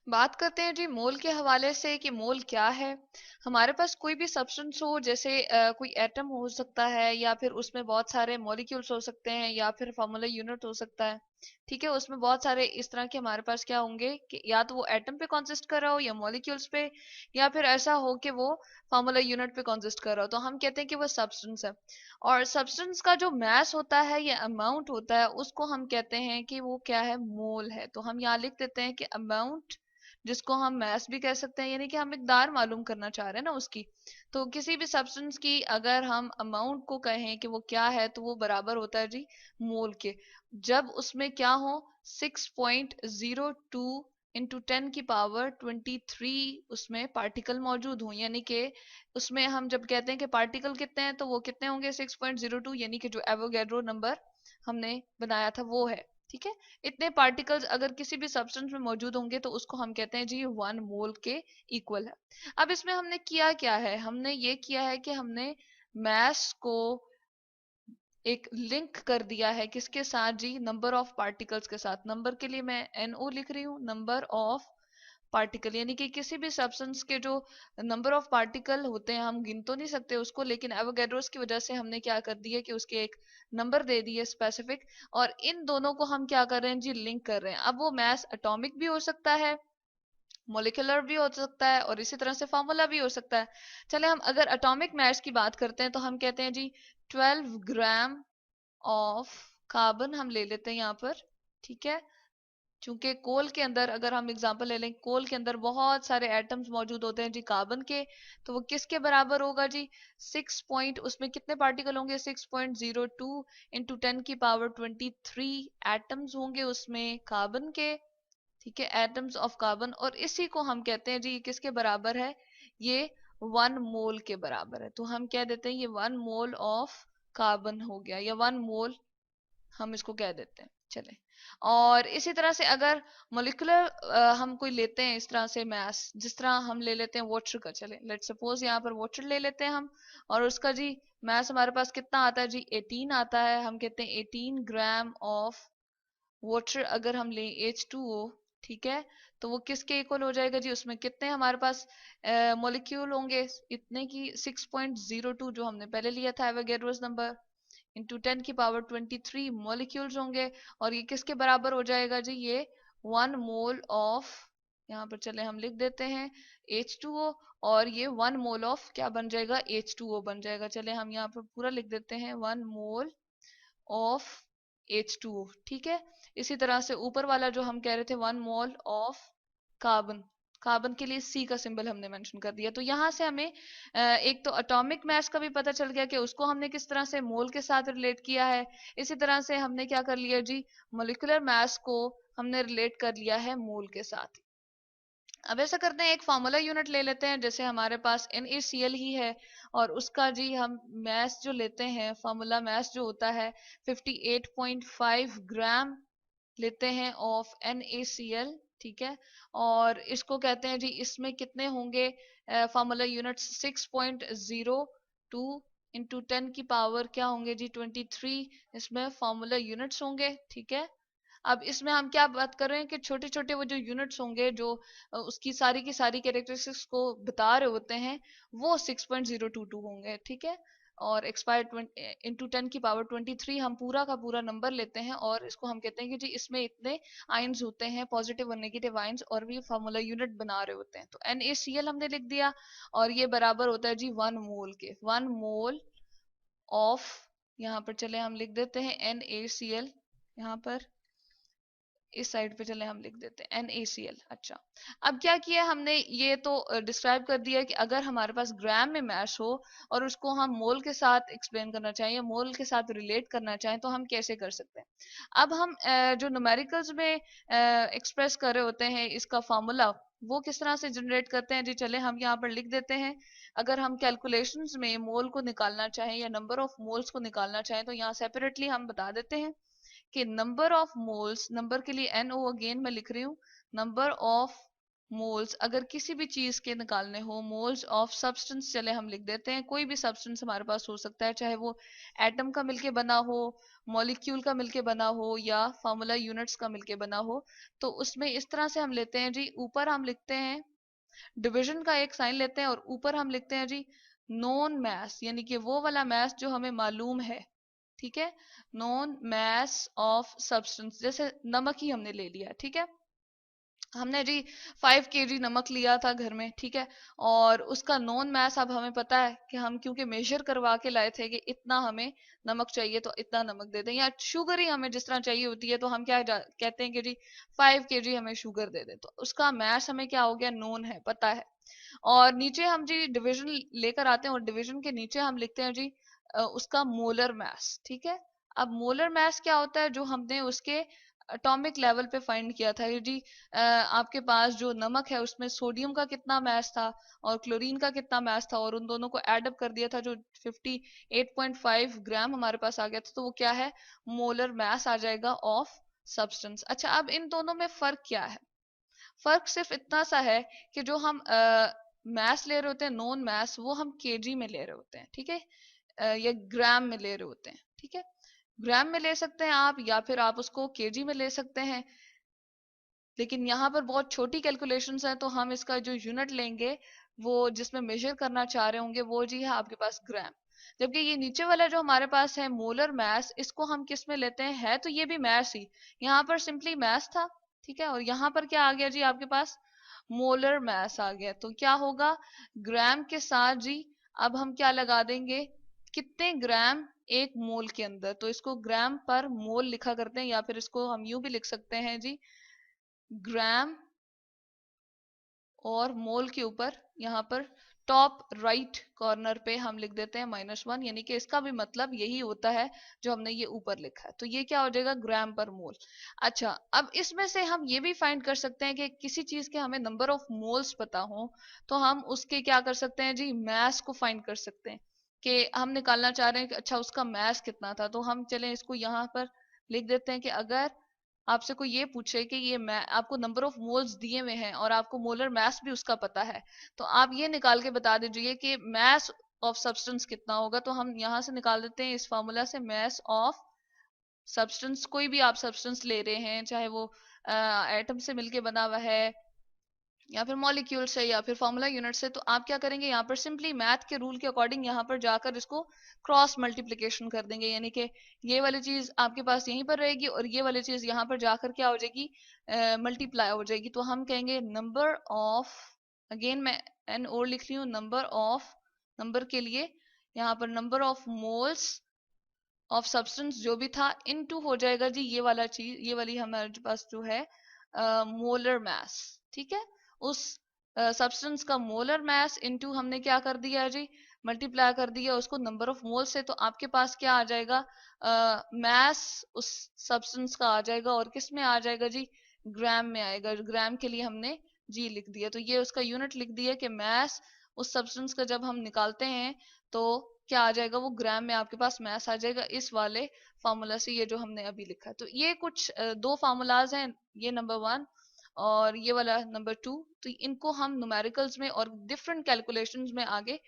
बात करते हैं जी मोल के हवाले से कि मोल क्या है। हमारे पास कोई भी सब्सटेंस हो, जैसे कोई एटम हो सकता है, या फिर उसमें बहुत सारे मॉलिक्यूल्स हो सकते हैं, या फिर फार्मूला यूनिट हो सकता है। ठीक है, उसमें बहुत सारे इस तरह के हमारे पास क्या होंगे कि या तो वो एटम पे कॉन्सिस्ट कर रहा हो, या मॉलिक्यूल्स पे, या फिर ऐसा हो कि वो फार्मूला यूनिट पे कॉन्सिस्ट कर रहा हो, तो हम कहते हैं कि वो सब्सटेंस है। और सब्सटेंस का जो मैस होता है या अमाउंट होता है, उसको हम कहते हैं कि वो क्या है, मोल है। तो हम यहाँ लिख देते हैं कि अमाउंट, जिसको हम मैस भी कह सकते हैं, यानी कि हम मिकदार मालूम करना चाह रहे हैं ना उसकी। तो किसी भी सब्सटेंस की अगर हम अमाउंट को कहें कि वो क्या है, तो वो बराबर होता है जी मोल के। जब उसमें क्या हो, 6.02 इंटू 10 की पावर 23 उसमें पार्टिकल मौजूद हो, यानी कि उसमें हम जब कहते हैं कि पार्टिकल कितने हैं, तो वो कितने होंगे, 6.02, यानी कि जो एवोगैड्रो नंबर हमने बनाया था वो है। ठीक है, इतने पार्टिकल्स अगर किसी भी सब्सटेंस में मौजूद होंगे, तो उसको हम कहते हैं जी 1 मोल के इक्वल है। अब इसमें हमने किया क्या है, हमने ये किया है कि हमने मैस को एक लिंक कर दिया है किसके साथ जी, नंबर ऑफ पार्टिकल्स के साथ। नंबर के लिए मैं NO लिख रही हूँ, नंबर ऑफ पार्टिकल, यानी कि किसी भी सब्सटेंस के जो नंबर ऑफ पार्टिकल होते हैं, हम गिन तो नहीं सकते उसको, लेकिन एवोगैड्रोस की वजह से हमने क्या कर दिया कि उसके एक नंबर दे दिए स्पेसिफिक। और इन दोनों को हम क्या कर रहे हैं जी, लिंक कर रहे हैं। अब वो मैस एटॉमिक भी हो सकता है, मोलिकुलर भी हो सकता है, और इसी तरह से फार्मूला भी हो सकता है। चले हम अगर एटॉमिक मैस की बात करते हैं, तो हम कहते हैं जी 12 ग्राम ऑफ कार्बन हम ले लेते हैं यहाँ पर। ठीक है, चूंकि कोल के अंदर अगर हम एग्जांपल ले लें, कोल के अंदर बहुत सारे एटम्स मौजूद होते हैं जी कार्बन के, तो वो किसके बराबर होगा जी, 6 पॉइंट, उसमें कितने पार्टिकल होंगे, 6.02 इंटू 10 की पावर 23 एटम्स होंगे उसमें कार्बन के। ठीक है, एटम्स ऑफ कार्बन, और इसी को हम कहते हैं जी ये किसके बराबर है, ये 1 मोल के बराबर है। तो हम कह देते हैं ये 1 मोल ऑफ कार्बन हो गया, या 1 मोल हम इसको कह देते हैं। चले, और इसी तरह से अगर मोलिकुलर हम कोई लेते हैं इस तरह से मैस, जिस तरह हम ले लेते हैं वाटर का, चले लेट सपोज यहाँ पर वाटर ले लेते हैं हम, और उसका जी मैस हमारे पास कितना आता है जी, 18 आता है। हम कहते हैं 18 ग्राम ऑफ वाटर अगर हम लें H2O, ठीक है, तो वो किसके इक्वल हो जाएगा जी, उसमें कितने हमारे पास मॉलिक्यूल होंगे, इतने की 6.02 जो हमने पहले लिया था एवोगैड्रोस नंबर, इंटू 10 की पावर 23 मॉलिक्यूल्स होंगे। और ये किसके बराबर हो जाएगा जी, ये 1 मोल ऑफ, यहाँ पर चले हम लिख देते हैं H2O, और ये 1 मोल ऑफ क्या बन जाएगा, H2O बन जाएगा। चले हम यहाँ पर पूरा लिख देते हैं 1 मोल ऑफ H2O। ठीक है, इसी तरह से ऊपर वाला जो हम कह रहे थे 1 मोल ऑफ कार्बन, कार्बन के लिए C का सिंबल हमने मेंशन कर दिया। तो यहाँ से हमें एक तो एटॉमिक मास का भी पता चल गया कि उसको हमने किस तरह से मोल के साथ रिलेट किया है। इसी तरह से हमने क्या कर लिया जी, मोलिकुलर मास को हमने रिलेट कर लिया है मोल के साथ। अब ऐसा करते हैं, एक फार्मूला यूनिट ले लेते हैं, जैसे हमारे पास NaCl ही है, और उसका जी हम मैस जो लेते हैं, फार्मूला मैस जो होता है 58.5 ग्राम लेते हैं ऑफ NaCl। ठीक है, और इसको कहते हैं जी, इसमें कितने होंगे फार्मूला यूनिट्स, 6.02 इंटू 10 की पावर क्या होंगे जी, 23 इसमें फार्मूला यूनिट्स होंगे। ठीक है, अब इसमें हम क्या बात कर रहे हैं कि छोटे छोटे वो जो यूनिट्स होंगे, जो उसकी सारी की सारी कैरेक्टरिस्टिक्स को बता रहे होते हैं, वो 6.022 होंगे। ठीक है, और एक्सपायर इंटू 10 की पावर 23 हम पूरा का पूरा नंबर लेते हैं, और इसको हम कहते हैं कि जी इसमें इतने आयंस होते हैं, पॉजिटिव और नेगेटिव आयंस, और भी फार्मूला यूनिट बना रहे होते हैं। तो NaCl हमने लिख दिया, और ये बराबर होता है जी 1 मोल के, 1 मोल ऑफ, यहाँ पर चले हम लिख देते हैं NaCl, यहाँ पर इस साइड पे चले हम लिख देते हैं NaCl। अच्छा, अब क्या किया हमने, ये तो डिस्क्राइब कर दिया कि अगर हमारे पास ग्राम में मैश हो, और उसको हम मोल के साथ एक्सप्लेन करना चाहें या मोल के साथ रिलेट करना चाहें, तो हम कैसे कर सकते हैं। अब हम जो न्यूमेरिकल्स में एक्सप्रेस कर रहे होते हैं इसका फॉर्मूला, वो किस तरह से जनरेट करते हैं जी, चले हम यहाँ पर लिख देते हैं। अगर हम कैलकुलेशंस में मोल को निकालना चाहें या नंबर ऑफ मोल्स को निकालना चाहें, तो यहाँ सेपरेटली हम बता देते हैं कि नंबर ऑफ मोल्स, नंबर के लिए NO अगेन मैं लिख रही हूँ, नंबर ऑफ मोल्स अगर किसी भी चीज के निकालने हो, मोल्स ऑफ सब्सटेंस चले हम लिख देते हैं, कोई भी सब्सटेंस हमारे पास हो सकता है, चाहे वो एटम का मिलके बना हो, मॉलिक्यूल का मिलके बना हो, या फार्मूला यूनिट्स का मिलके बना हो। तो उसमें इस तरह से हम लेते हैं जी, ऊपर हम लिखते हैं डिवीजन का एक साइन लेते हैं, और ऊपर हम लिखते हैं जी नोन मैस, यानी कि वो वाला मैस जो हमें मालूम है। ठीक है, नोन मैस ऑफ सब्सटेंस, जैसे नमक ही हमने ले लिया, ठीक है, हमने जी 5 kg नमक लिया था घर में, ठीक है, और उसका नॉन मैस अब हमें पता है कि हम क्योंकि मेजर करवा के लाए थे कि इतना हमें नमक चाहिए तो इतना नमक दे दें, या शुगर ही हमें जिस तरह चाहिए होती है तो हम क्या कहते हैं कि जी 5 kg हमें शुगर दे दें, तो उसका मैस हमें क्या हो गया, नोन है, पता है। और नीचे हम जी डिवीजन लेकर आते हैं, और डिवीजन के नीचे हम लिखते हैं जी उसका मोलर मैस, ठीक है। अब मोलर मैस क्या होता है, जो हमने उसके एटॉमिक लेवल पे फाइंड किया था ये जी, आपके पास जो नमक है उसमें सोडियम का कितना मैस था और क्लोरीन का कितना मैस था, और उन दोनों को ऐड अप कर दिया था, जो 58.5 ग्राम हमारे पास आ गया था, तो वो क्या है, मोलर मैस आ जाएगा ऑफ सब्सटेंस। अच्छा, अब इन दोनों में फर्क क्या है, फर्क सिर्फ इतना सा है कि जो हम मैस ले रहे होते हैं, नॉन मैस, वो हम केजी में ले रहे होते हैं, ठीक है, या ग्राम में ले रहे होते हैं, ठीक है, ग्राम में ले सकते हैं आप, या फिर आप उसको केजी में ले सकते हैं। लेकिन यहाँ पर बहुत छोटी कैलकुलेशंस हैं, तो हम इसका जो यूनिट लेंगे, वो जिसमें मेजर करना चाह रहे होंगे, वो जी है आपके पास ग्राम। जबकि ये नीचे वाला जो हमारे पास है मोलर मैस, इसको हम किस में लेते हैं, है तो ये भी मैस ही, यहाँ पर सिंपली मैस था, ठीक है, और यहाँ पर क्या आ गया जी आपके पास, मोलर मैस आ गया, तो क्या होगा, ग्राम के साथ जी अब हम क्या लगा देंगे, कितने ग्राम एक मोल के अंदर, तो इसको ग्राम पर मोल लिखा करते हैं, या फिर इसको हम यूं भी लिख सकते हैं जी, ग्राम, और मोल के ऊपर यहाँ पर टॉप राइट कॉर्नर पे हम लिख देते हैं -1, यानी कि इसका भी मतलब यही होता है जो हमने ये ऊपर लिखा है, तो ये क्या हो जाएगा, ग्राम पर मोल। अच्छा, अब इसमें से हम ये भी फाइंड कर सकते हैं कि किसी चीज के हमें नंबर ऑफ मोल्स पता हो, तो हम उसके क्या कर सकते हैं जी, मैस को फाइंड कर सकते हैं, कि हम निकालना चाह रहे हैं कि अच्छा उसका मैस कितना था, तो हम चले इसको यहाँ पर लिख देते हैं कि अगर आपसे कोई ये पूछे कि ये मैं आपको नंबर ऑफ मोल्स दिए हुए हैं और आपको मोलर मास भी उसका पता है, तो आप ये निकाल के बता दीजिए कि मास ऑफ सब्सटेंस कितना होगा, तो हम यहाँ से निकाल देते हैं इस फॉर्मूला से, मास ऑफ सब्सटेंस, कोई भी आप सब्सटेंस ले रहे हैं, चाहे वो एटम से मिलके बना हुआ है, या फिर मॉलिक्यूल से, या फिर फॉर्मूला यूनिट से, तो आप क्या करेंगे, यहाँ पर सिंपली मैथ के रूल के अकॉर्डिंग यहाँ पर जाकर इसको क्रॉस मल्टीप्लिकेशन कर देंगे, यानी कि ये वाली चीज आपके पास यहीं पर रहेगी और ये वाली चीज यहाँ पर जाकर क्या हो जाएगी, मल्टीप्लाई हो जाएगी, तो हम कहेंगे नंबर ऑफ, अगेन मैं एन और लिख रही हूँ, नंबर ऑफ, नंबर के लिए यहाँ पर number of moles of substance जो भी था, इनटू हो जाएगा जी ये वाला चीज, ये वाली हमारे पास जो है मोलर मास, ठीक है, उस सब्सटेंस का मोलर मास इनटू हमने क्या कर दिया है जी, मल्टीप्लाई कर दिया उसको नंबर ऑफ मोल से, तो आपके पास क्या आ जाएगा, मास उस सब्सटेंस का आ जाएगा, और किस में आ जाएगा जी, ग्राम में आएगा, ग्राम के लिए हमने जी लिख दिया, तो ये उसका यूनिट लिख दिया कि मास उस सब्सटेंस का जब हम निकालते हैं तो क्या आ जाएगा, वो ग्राम में आपके पास मैस आ जाएगा, इस वाले फार्मूला से, ये जो हमने अभी लिखा है। तो ये कुछ दो फार्मूलाज हैं, ये नंबर 1 और ये वाला नंबर 2, तो इनको हम न्यूमेरिकल्स में और डिफरेंट कैलकुलेशंस में आगे